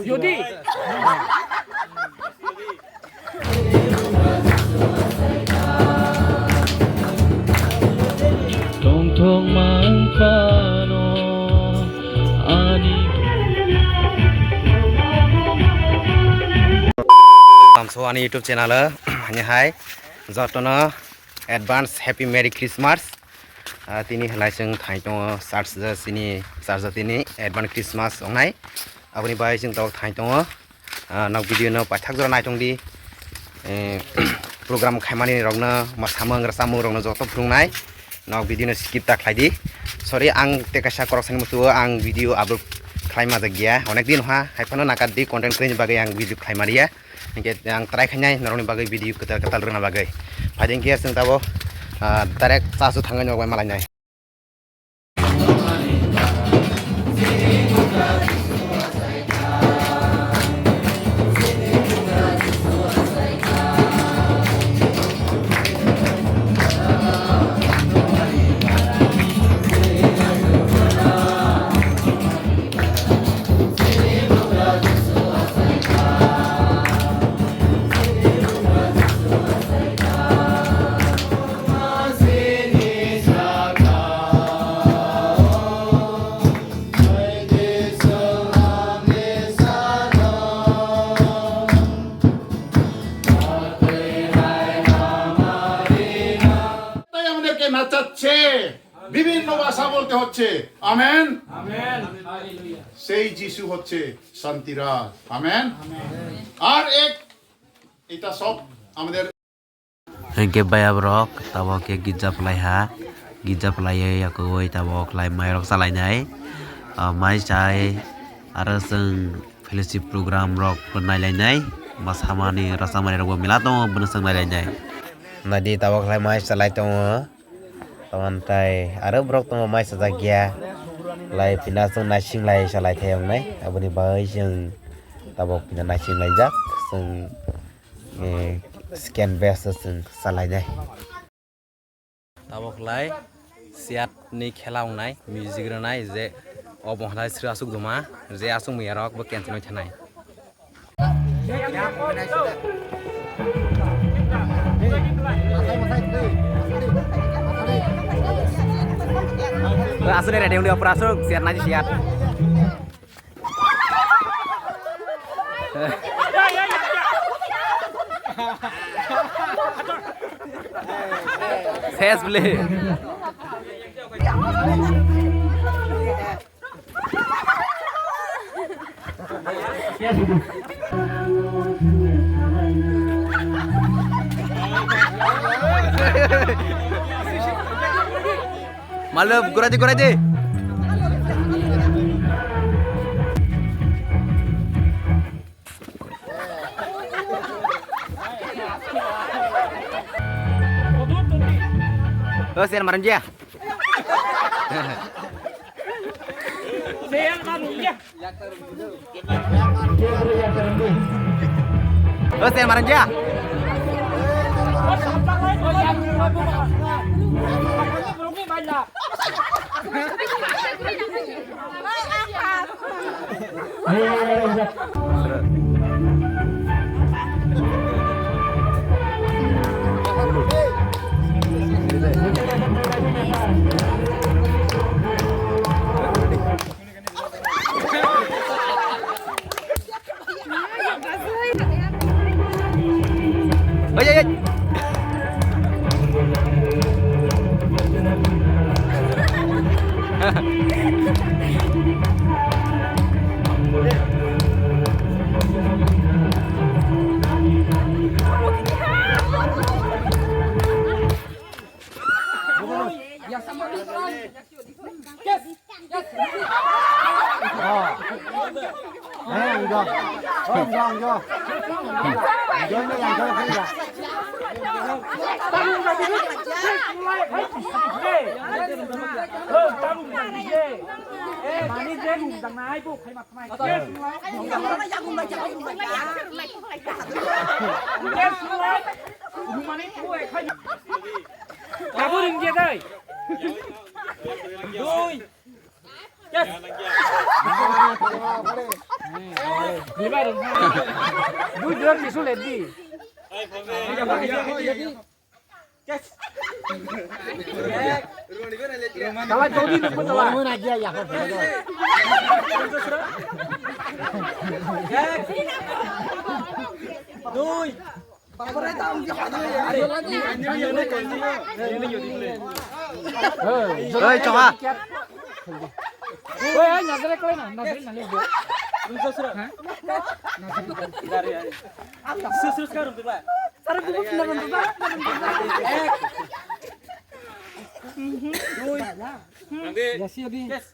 Yudi. Tong tong mang pano ani. Samsuani YouTube channel hanya hai jotno advance happy merry Christmas tini halai jeng thai tong sarja sini sarja tini advance Christmas ongnai aboni bai jeng tok thai tong nak video no paithak jora nai tong di program khaimani rokno masamang rasamung rokno joto phungnai nak video no skip ta khlai di sorry ang tekasa koroksan mutu ang video upload khlaima jagya onek din ha haifano nakat di content creation bagai ang video khlaimaria yang terakhir hanya naroni bagai video ketal rena bagai padeng kia sing tabo direct sasu tangan nyoba malanya নাচাচ্ছে বিভিন্ন ভাষা বলতে হচ্ছে আমেন সেই যিশু হচ্ছে শান্তিরাজ আমেন আর এটা সব আমাদের Hengke baya brok tabok ke gija pelai ha gija pelai ya koi tabok lai mai rok salai nai mai chai araseng fellowship program rok pernai lai nai masamani rasamani rok milato benaseng lai nai nadi tabok lai mai salai tong tawantai aro brok tong mai sajagya lai pinasung nasing lai salai thayong nai aboni bai jeng tabok pina nasing lai jak seng scan base seng salai nai tabok lai siat ni khelong nai music ranai je obonglai sri asuk duma je asuk miyarok ba cancel thanai asli ready udah operasi siat aja siat ses beli malu gurati oh sian maranja Sian maranja oh sian maranja Ơi cho ha. Yes.